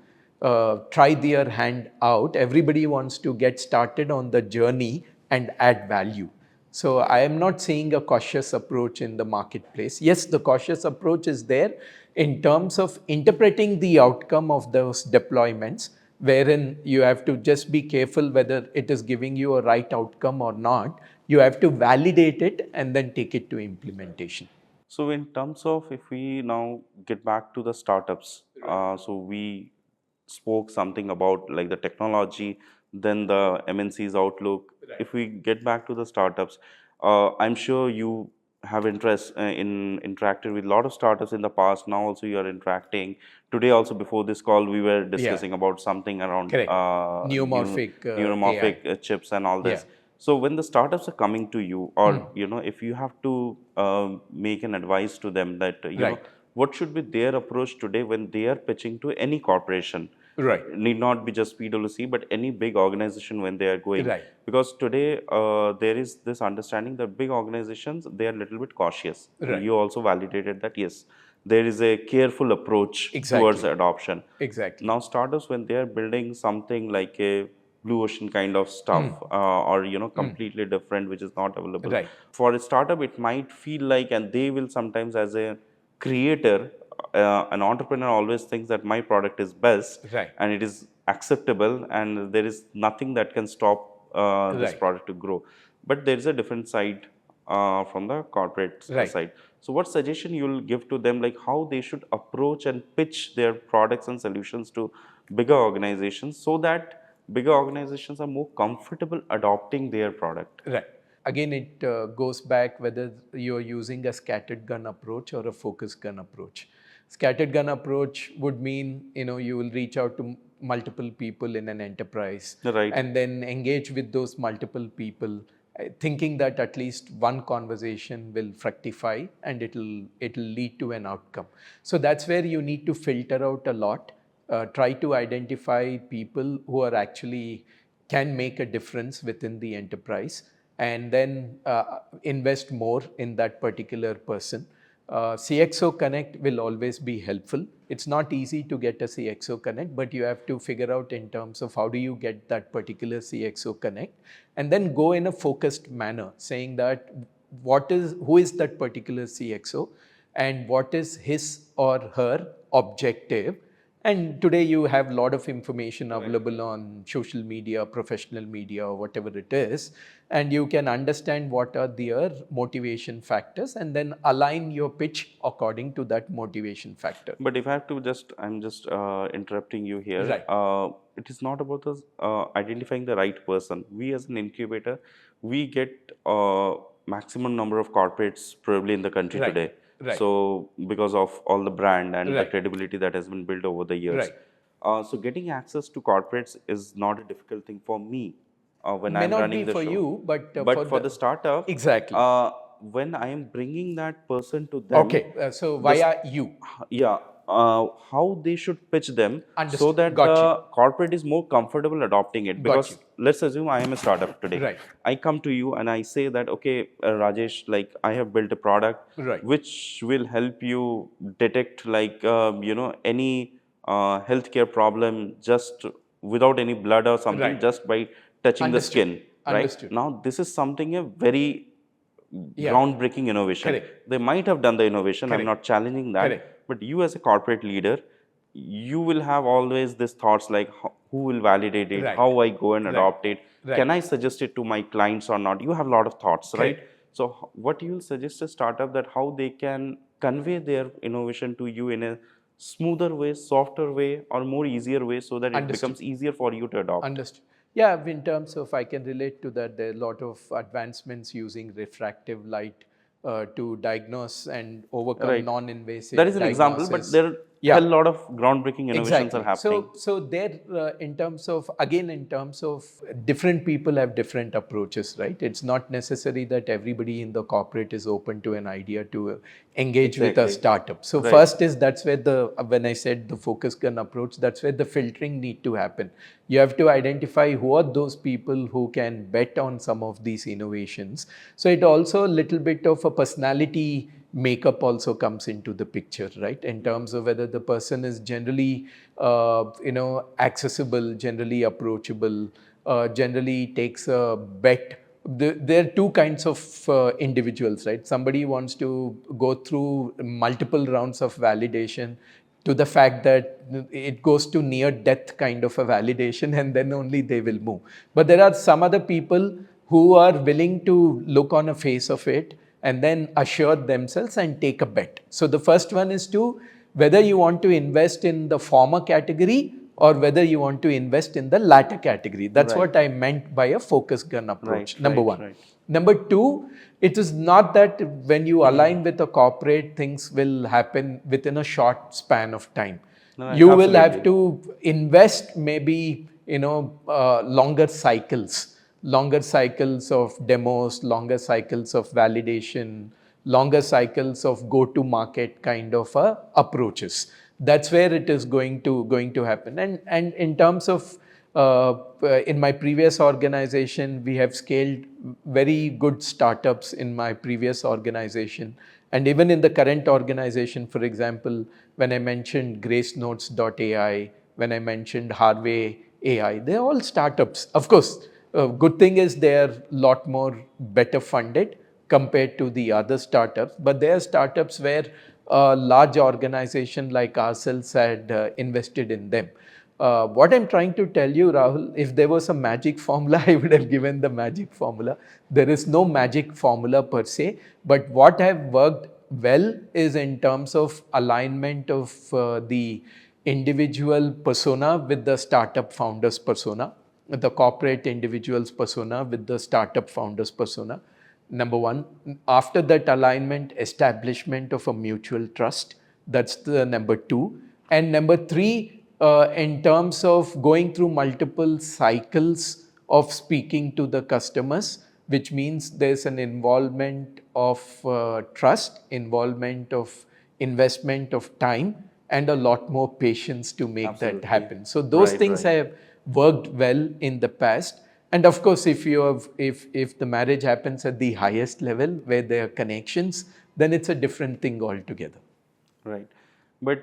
try their hand out. Everybody wants to get started on the journey and add value. So I am not seeing a cautious approach in the marketplace. Yes, the cautious approach is there in terms of interpreting the outcome of those deployments, wherein you have to just be careful whether it is giving you a right outcome or not. You have to validate it and then take it to implementation. So in terms of, if we now get back to the startups, so we spoke something about like the technology, then the MNC's outlook. If we get back to the startups, I'm sure you have interest in interacted with a lot of startups in the past. Now also you are interacting. Today also before this call we were Yeah, discussing about something around correct. new Neomorphic AI. neuromorphic chips and all Yeah. this. So when the startups are coming to you, or Mm. if you have to make an advice to them that Right. what should be their approach today when they are pitching to any corporation, Right. need not be just PwC, but any big organization when they are going, Right. because today there is this understanding that big organizations, they are a little bit cautious, and Right. you also validated that yes, there is a careful approach towards Exactly. adoption. Exactly. Now startups, when they are building something like a blue ocean kind of stuff, or completely different, which is not available Right. for a startup, it might feel like, and they will sometimes, as a creator, an entrepreneur always thinks that my product is best Right. and it is acceptable and there is nothing that can stop this Right. product to grow. But there is a different side from the corporate Right. side. So what suggestion you will give to them, like how they should approach and pitch their products and solutions to bigger organizations, so that bigger organizations are more comfortable adopting their product? Right. Again, it goes back whether you're using a scattered gun approach or a focused gun approach. Scattered gun approach would mean, you will reach out to multiple people in an enterprise Right. and then engage with those multiple people thinking that at least one conversation will fructify and it'll lead to an outcome. So that's where you need to filter out a lot, try to identify people who are actually can make a difference within the enterprise, and then invest more in that particular person. CXO Connect will always be helpful. It's not easy to get a CXO Connect, but you have to figure out in terms of how do you get that particular CXO Connect, and then go in a focused manner, saying that who is that particular CXO and what is his or her objective. And today you have a lot of information available on social media, professional media, or whatever it is, and you can understand what are their motivation factors and then align your pitch according to that motivation factor. But if I have to I'm just interrupting you here. Right. It is not about us identifying the right person. We as an incubator, we get maximum number of corporates probably in the country Right. today. Right. So because of all the brand and the Right. credibility that has been built over the years. Right. So getting access to corporates is not a difficult thing for me when May I'm not running be the for show. you, but For the startup, Exactly. when I am bringing that person to them, Okay, so via you. yeah, how they should pitch them so Understood. that Got the you. corporate is more comfortable adopting it. Got Because you. let's assume I am a startup today. Right. I come to you and I say that, okay, Rajesh, like I have built a product Right. which will help you detect like any healthcare problem just without any blood or something, Right. just by touching the Understood. skin. Right Understood. now, this is something a very Yeah. groundbreaking innovation. Correct. They might have done the innovation. I'm Correct. not challenging that. Correct. But you as a corporate leader, you will have always this thoughts like who will validate it, Right. how I go and Right. adopt it, Right. can I suggest it to my clients or not? You have a lot of thoughts, right? Correct. So what you will suggest a startup that how they can convey their innovation to you in a smoother way, softer way, or more easier way so that it Understood. becomes easier for you to adopt. Understood. Yeah, in terms of, I can relate to that. There are a lot of advancements using refractive light to diagnose and overcome Right. non-invasive That is an example, but there are a lot of groundbreaking innovations are happening. So there, in terms of, again, in terms of different people have different approaches, right? It's not necessary that everybody in the corporate is open to an idea to engage with a Exactly. startup. So Right. first is, that's where when I said the focus gun approach, that's where the filtering need to happen. You have to identify who are those people who can bet on some of these innovations. So it also a little bit of a personality makeup also comes into the picture, right? In terms of whether the person is generally, accessible, generally approachable, generally takes a bet. There are two kinds of individuals, right? Somebody wants to go through multiple rounds of validation to the fact that it goes to near death kind of a validation, and then only they will move. But there are some other people who are willing to look on a face of it and then assure themselves and take a bet. So the first one is to whether you want to invest in the former category or whether you want to invest in the latter category. That's Right. what I meant by a focus gun approach. Right, Number right, one. right. Number two, it is not that when you align with a corporate, things will happen within a short span of time. No, You will have absolutely. to invest maybe, longer cycles of demos, longer cycles of validation, longer cycles of go-to-market kind of approaches. That's where it is going to happen. And in terms of in my previous organization, we have scaled very good startups in my previous organization. And even in the current organization, for example, when I mentioned GraceNotes.ai, when I mentioned Harvey AI, they're all startups. Of course, good thing is they're a lot more better funded compared to the other startups, but they are startups where a large organization like ourselves had invested in them. What I'm trying to tell you, Rahul, if there was a magic formula, I would have given the magic formula. There is no magic formula per se, but what have worked well is in terms of alignment of the individual persona with the startup founder's persona, the corporate individual's persona with the startup founder's persona. Number one. After that alignment, establishment of a mutual trust. That's the number two. And number three, in terms of going through multiple cycles of speaking to the customers, which means there's an involvement of trust, involvement of investment of time, and a lot more patience to make that Absolutely. happen. So those Right, things right. have worked well in the past. And of course, if the marriage happens at the highest level where there are connections, then it's a different thing altogether. Right. But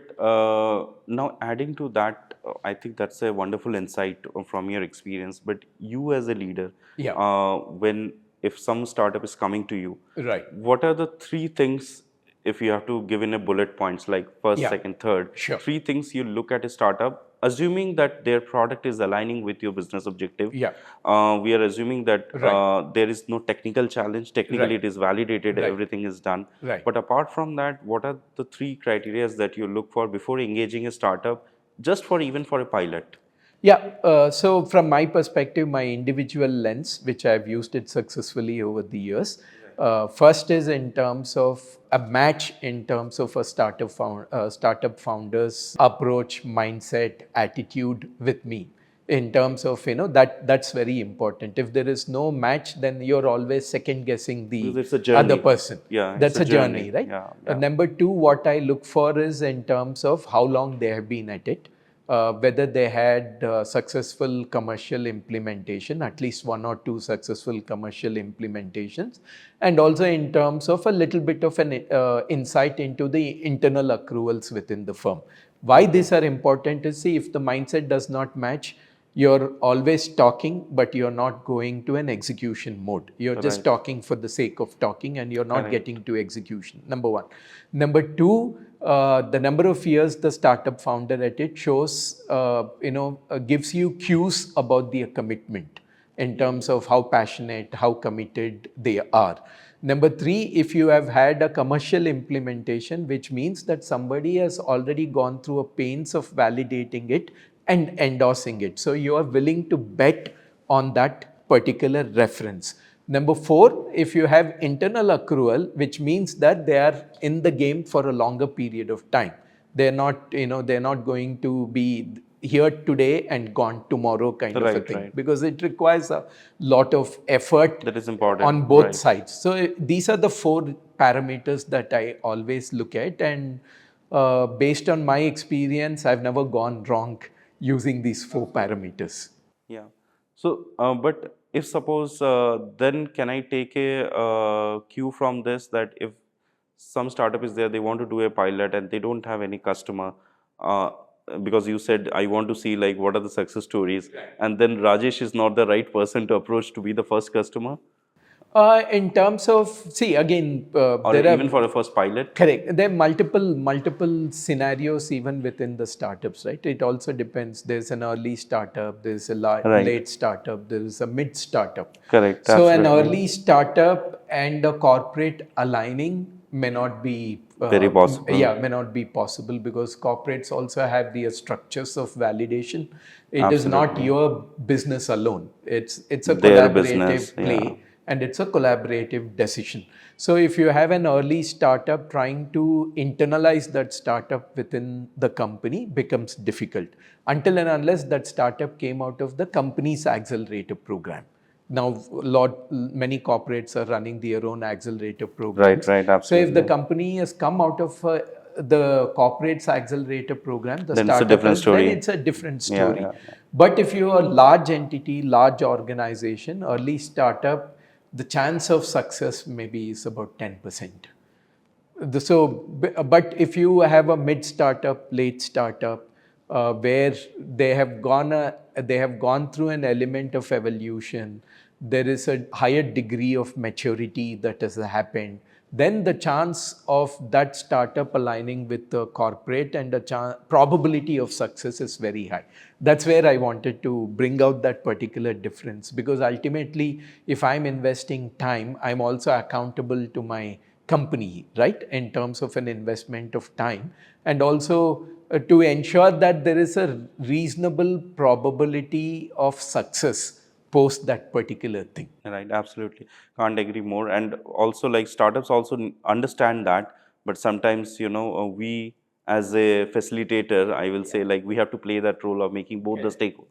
now adding to that, I think that's a wonderful insight from your experience. But you as a leader, Yeah. when if some startup is coming to you, Right. what are the three things, if you have to give in a bullet points like first, Yeah. second, third, Sure. three things you look at a startup, assuming that their product is aligning with your business objective. Yeah. We are assuming that Right. there is no technical challenge. Technically, Right. it is validated, Right. everything is done. Right. But apart from that, what are the three criteria that you look for before engaging a startup, just for even for a pilot? Yeah. So from my perspective, my individual lens, which I've used it successfully over the years, first is in terms of a match in terms of a startup founder's approach, mindset, attitude with me. In terms of that's very important. If there is no match, then you're always second guessing Because the it's a other journey. person. Yeah, it's That's a a journey, journey. right? Yeah, yeah. Number two, what I look for is in terms of how long they have been at it, whether they had successful commercial implementation, at least one or two successful commercial implementations, and also in terms of a little bit of an insight into the internal accruals within the firm. Why these are important is, see, if the mindset does not match, you're always talking, but you're not going to an execution mode. You're just Right. talking for the sake of talking, and you're not Correct. getting to execution. Number one. Number two, the number of years the startup founder at it shows, gives you cues about their commitment in terms of how passionate, how committed they are. Number three, if you have had a commercial implementation, which means that somebody has already gone through a pains of validating it and endorsing it. So you are willing to bet on that particular reference. Number four, if you have internal accrual, which means that they are in the game for a longer period of time. They're not going to be here today and gone tomorrow kind of a Right, thing, right. because it requires a lot of effort That is important. on both Right. sides. So these are the four parameters that I always look at, and based on my experience, I've never gone wrong using these four parameters. Yeah. So, but if suppose, then can I take a cue from this that if some startup is there, they want to do a pilot and they don't have any customer, uh, because you said I want to see like what are the success stories, and then Rajesh is not the right person to approach to be the first customer, In terms of, see, again, or there even are for a first pilot. correct. There are multiple scenarios even within the startups, right? It also depends. There's an early startup, there's a Right. late startup, there is a mid startup. Correct. So an Absolutely. early startup and a corporate aligning may not be Very possible. may not be possible, because corporates also have their structures of validation. It is not Absolutely. your business alone. It's a Their business. collaborative Yeah. play, and it's a collaborative decision. So if you have an early startup, trying to internalize that startup within the company becomes difficult, until and unless that startup came out of the company's accelerator program. Now, many corporates are running their own accelerator Right. programs. Right. So if the Absolutely. company has come out of the corporate's accelerator program, the Then it's a startup different has, then story. it's a different Yeah. story. Yeah. But if you are a large entity, large organization, early startup, the chance of success maybe is about 10%. But if you have a mid startup, late startup, where they have gone through an element of evolution, there is a higher degree of maturity that has happened, then the chance of that startup aligning with the corporate and the probability of success is very high. That's where I wanted to bring out that particular difference, because ultimately, if I'm investing time, I'm also accountable to my company, right, in terms of an investment of time, and also to ensure that there is a reasonable probability of success post that particular thing. Right, absolutely. Can't agree more. And also, like startups also understand that, but sometimes, we as a facilitator, I will say, like, we have to play that role of making both the stakeholders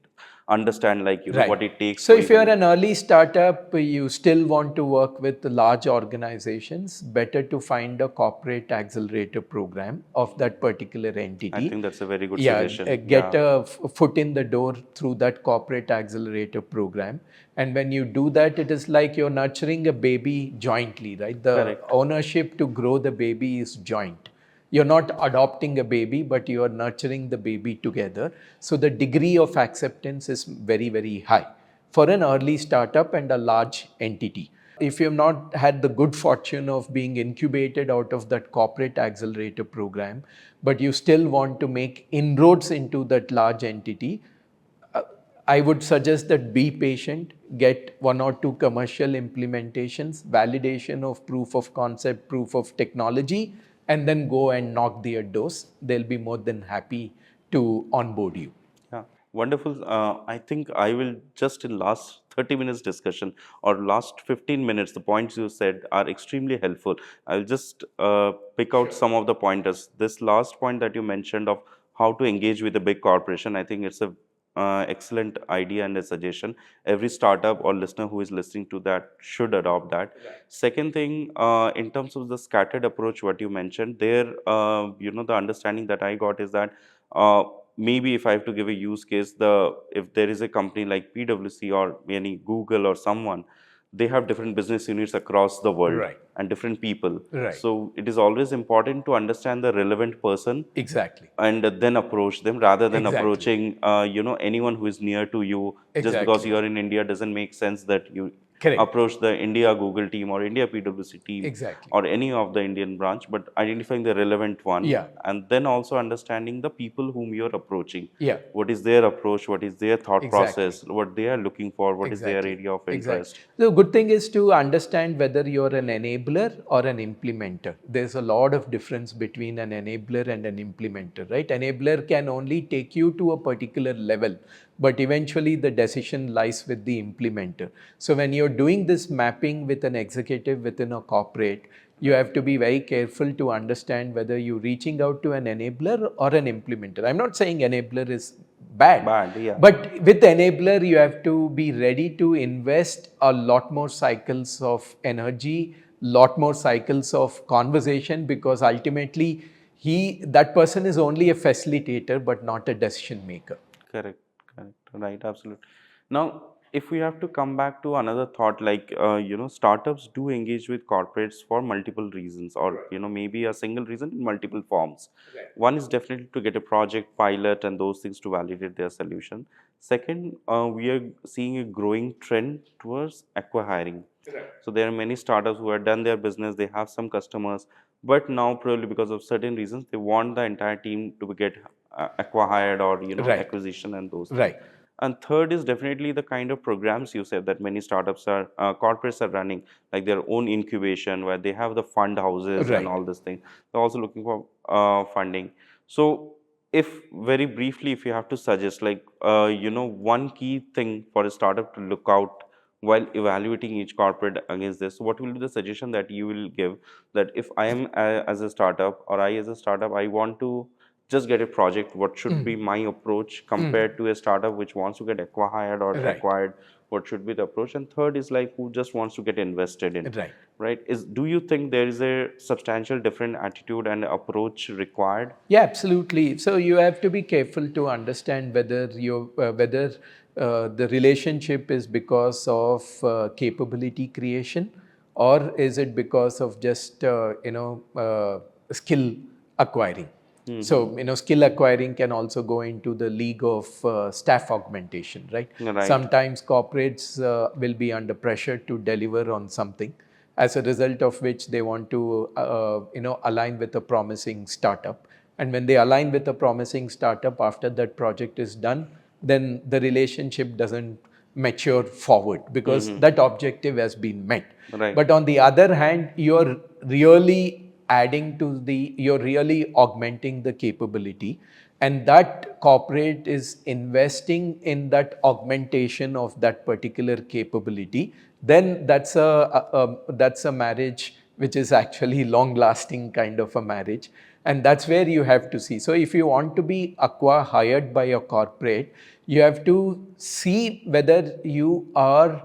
understand, like, what it takes So to if you're even. an early startup, you still want to work with large organizations, better to find a corporate accelerator program of that particular I entity. think that's a very good Yeah, suggestion. get Yeah, a foot in the door through that corporate accelerator program. And when you do that, it is like you're nurturing a baby jointly, right? The correct. ownership to grow the baby is joint. You're not adopting a baby, but you are nurturing the baby together. So the degree of acceptance is very, very high for an early startup and a large entity. If you have not had the good fortune of being incubated out of that corporate accelerator program, but you still want to make inroads into that large entity, uh, I would suggest that be patient, get one or two commercial implementations, validation of proof of concept, proof of technology, and then go and knock their doors. They'll be more than happy to onboard you. Yeah, wonderful. I think I will just in last 30 minutes discussion or last 15 minutes, the points you said are extremely helpful. I'll just pick out some of the pointers. This last point that you mentioned of how to engage with a big corporation, I think it's a excellent idea and a suggestion. Every startup or listener who is listening to that should adopt that. Second thing, in terms of the scattered approach, what you mentioned there, the understanding that I got is that. Maybe if I have to give a use case, if there is a company like PWC or any Google or someone, they have different business units across the world Right. and different people. Right. So it is always important to understand the relevant person Exactly. and then approach them rather than Exactly. approaching anyone who is near to you. Just because Exactly. you are in India doesn't make sense that you Correct. approach the India Google team or India PWC team Exactly. or any of the Indian branch, but identifying the relevant one Yeah. and then also understanding the people whom you're approaching. Yeah. What is their approach? What is their thought Exactly. process? What they are looking for? What is their Exactly. area of Exactly. interest? The good thing is to understand whether you're an enabler or an implementer. There's a lot of difference between an enabler and an implementer, right? Enabler can only take you to a particular level, but eventually the decision lies with the implementer. So when you're doing this mapping with an executive within a corporate, you have to be very careful to understand whether you're reaching out to an enabler or an implementer. I'm not saying enabler is bad, Bad, yeah. but with enabler, you have to be ready to invest a lot more cycles of energy, lot more cycles of conversation, because ultimately that person is only a facilitator but not a decision maker. Correct, correct, right, absolutely. Now, if we have to come back to another thought, like, startups do engage with corporates for multiple reasons, or, maybe a single reason in multiple forms. One is definitely to get a project pilot and those things to validate their solution. Second, we are seeing a growing trend towards acqui-hiring. So there are many startups who have done their business, they have some customers, but now probably because of certain reasons, they want the entire team to get acquired or Right, acquisition and those things. right, And third is definitely the kind of programs you said that many startups are corporates are running, like their own incubation where they have the fund houses and right. all this thing. They're also looking for funding. So if very briefly, if you have to suggest, like, one key thing for a startup to look out while evaluating each corporate against this, what will be the suggestion that you will give, that if I am as a startup or I as a startup, I want to just get a project, what should be my approach compared to a startup which wants to get acquired or Right, acquired, what should be the approach? And third is like who just wants to get invested in, right. right? Is Do you think there is a substantial different attitude and approach required? Yeah, absolutely. So you have to be careful to understand whether the relationship is because of capability creation, or is it because of just skill acquiring. Mm-hmm. So skill acquiring can also go into the league of staff augmentation, right? Right. Sometimes corporates will be under pressure to deliver on something, as a result of which they want to align with a promising startup. And when they align with a promising startup, after that project is done, then the relationship doesn't mature forward because Mm-hmm. that objective has been met. Right. But on the other hand, you're really augmenting the capability, and that corporate is investing in that augmentation of that particular capability. Then that's a marriage which is actually long lasting kind of a marriage. And that's where you have to see. So if you want to be hired by a corporate, you have to see whether you are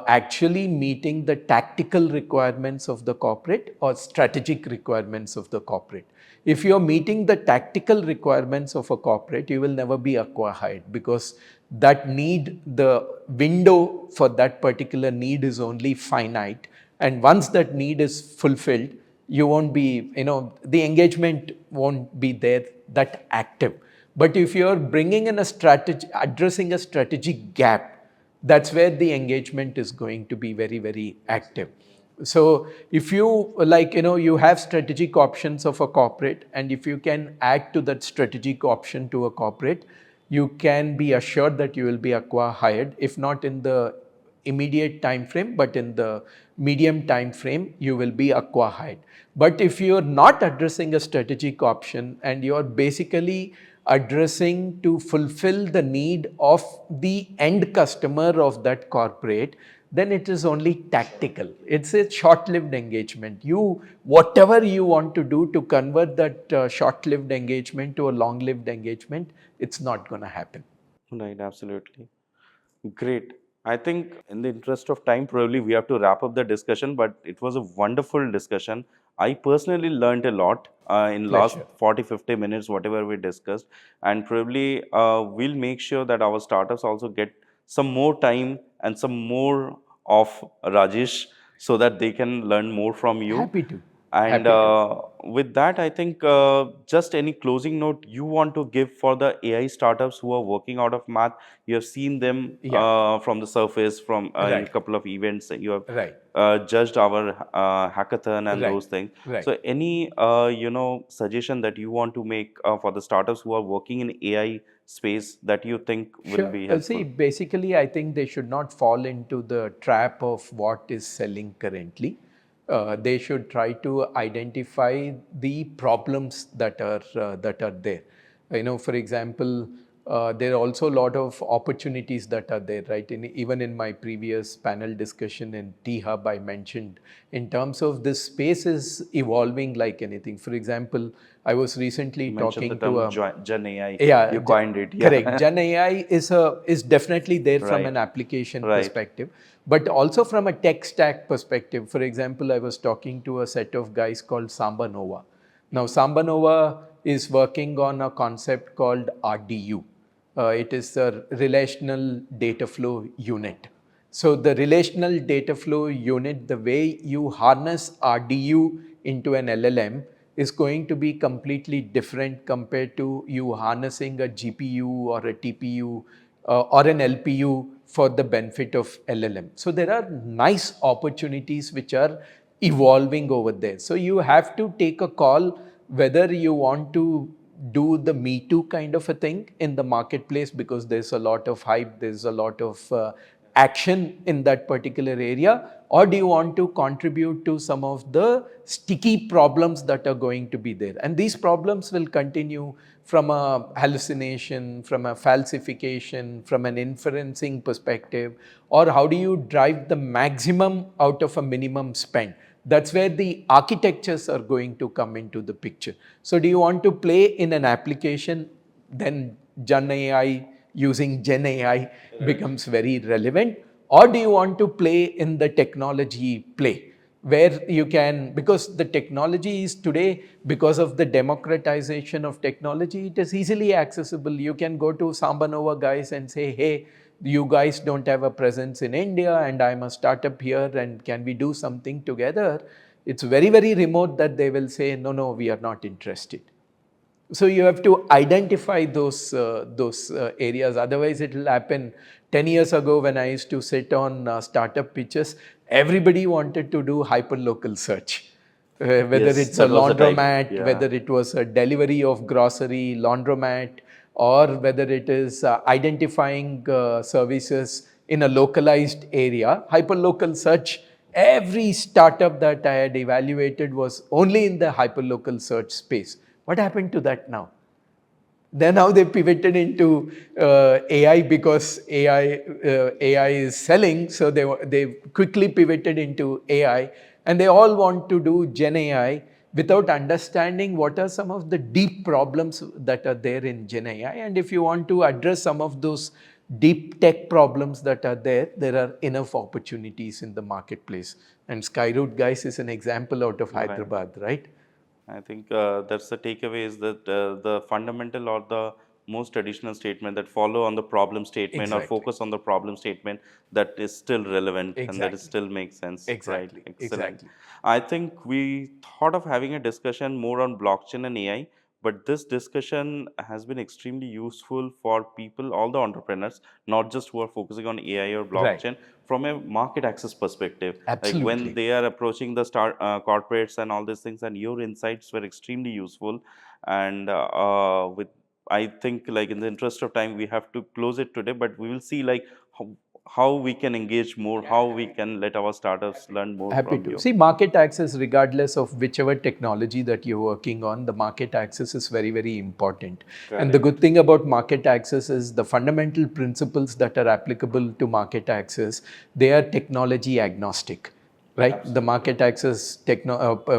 actually meeting the tactical requirements of the corporate or strategic requirements of the corporate. If you're meeting the tactical requirements of a corporate, you will never be hired, because that need, the window for that particular need is only finite. And once that need is fulfilled, you won't be, the engagement won't be there that active. But if you're bringing in a strategy, addressing a strategic gap, that's where the engagement is going to be very, very active. So if you you have strategic options of a corporate, and if you can add to that strategic option to a corporate, you can be assured that you will be hired, if not in the immediate time frame, but in the medium time frame, you will be hired. But if you're not addressing a strategic option and you're basically addressing to fulfill the need of the end customer of that corporate, then it is only tactical. It's a short-lived engagement. Whatever you want to do to convert that short-lived engagement to a long-lived engagement, it's not going to happen. Right, absolutely. Great. I think in the interest of time, probably we have to wrap up the discussion, but it was a wonderful discussion. I personally learned a lot in last Pleasure. 40, 50 minutes, whatever we discussed. And probably we'll make sure that our startups also get some more time and some more of Rajesh, so that they can learn more from you. Happy to. And Happy to. with that, I think just any closing note you want to give for the AI startups who are working out of math. You have seen them Yeah. from the surface, from in a Right. couple of events. You have Right. judged our hackathon and Right. those things. Right. So, any suggestion that you want to make for the startups who are working in AI space that you think will Sure. be See, helpful? basically, I think they should not fall into the trap of what is selling currently. They should try to identify the problems that are there. For example, there are also a lot of opportunities that are there, right? Even in my previous panel discussion in T-Hub, I mentioned in terms of this space is evolving like anything. For example, I was recently You mentioned the talking to term a Gen AI. yeah, You coined it. correct. Yeah. Gen AI is definitely there from an Right. application Right. perspective, but also from a tech stack perspective. For example, I was talking to a set of guys called Samba Nova. Now, Samba Nova is working on a concept called RDU. It is a relational data flow unit. So the relational data flow unit, the way you harness RDU into an LLM is going to be completely different compared to you harnessing a GPU or a TPU or an LPU for the benefit of LLM. So there are nice opportunities which are evolving over there. So you have to take a call whether you want to do the Me Too kind of a thing in the marketplace, because there's a lot of hype, there's a lot of action in that particular area, or do you want to contribute to some of the sticky problems that are going to be there? And these problems will continue from a hallucination, from a falsification, from an inferencing perspective, or how do you drive the maximum out of a minimum spend? That's where the architectures are going to come into the picture. So do you want to play in an application? Then Gen AI, using Gen AI becomes very relevant. Or do you want to play in the technology play, where you can, because the technology is today, because of the democratization of technology, it is easily accessible. You can go to Sambanova guys and say, hey, you guys don't have a presence in India and I'm a startup here, and can we do something together? It's very, very remote that they will say, no, we are not interested. So you have to identify those areas. Otherwise, it will happen. 10 years ago, when I used to sit on startup pitches, everybody wanted to do hyperlocal search. Whether Yes, it's a that was the time. laundromat, Yeah. whether it was a delivery of grocery, laundromat, or whether it is identifying services in a localized area, hyperlocal search. Every startup that I had evaluated was only in the hyperlocal search space. What happened to that now? Then now they pivoted into AI, because AI is selling. So they quickly pivoted into AI, and they all want to do Gen AI without understanding what are some of the deep problems that are there in Gen AI. And if you want to address some of those deep tech problems that are there, there are enough opportunities in the marketplace. And Skyroot, guys, is an example out of Right. Hyderabad, right? I think that's the takeaway is that the fundamental or the most traditional statement that follow on the problem statement or Exactly. focus on the problem statement that is still relevant and that is Exactly. still makes sense. Right. Exactly. Excellent. Exactly. I think we thought of having a discussion more on blockchain and AI, but this discussion has been extremely useful for people, all the entrepreneurs, not just who are focusing on AI or Right. blockchain, from a market access perspective. Like when Absolutely. they are approaching the corporates and all these things, and your insights were extremely useful. And with I think like in the interest of time, we have to close it today, but we will see like how we can engage more, how we can let our startups learn more Happy from to. you. See, market access, regardless of whichever technology that you're working on, the market access is very, very important. And the Correct. good thing about market access is the fundamental principles that are applicable to market access, they are technology agnostic. Right, the Absolutely. market access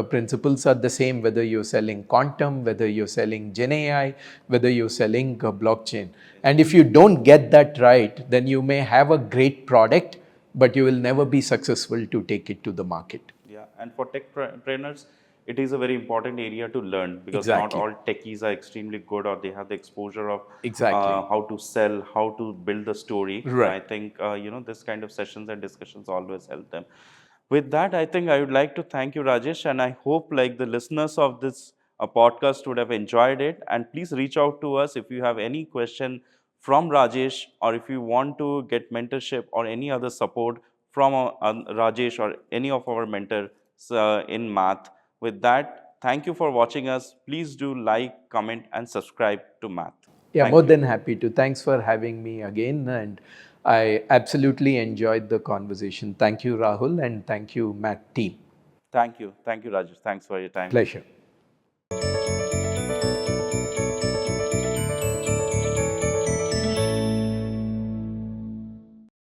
principles are the same whether you're selling quantum, whether you're selling Gen AI, whether you're selling blockchain. And if you don't get that right, then you may have a great product, but you will never be successful to take it to the market. Yeah, and for trainers, it is a very important area to learn because not Exactly. all techies are extremely good or they have the exposure of Exactly. how to sell, how to build the story. I Right. think this kind of sessions and discussions always help them. With that, I think I would like to thank you, Rajesh, and I hope like the listeners of this podcast would have enjoyed it. And please reach out to us if you have any question from Rajesh, or if you want to get mentorship or any other support from Rajesh or any of our mentors in math. With that, thank you for watching us. Please do like, comment, and subscribe to Math. Yeah, more Thank you. than happy to. Thanks for having me again. And I absolutely enjoyed the conversation. Thank you, Rahul, and thank you, Matt team. Thank you. Thank you, Rajesh. Thanks for your time. Pleasure.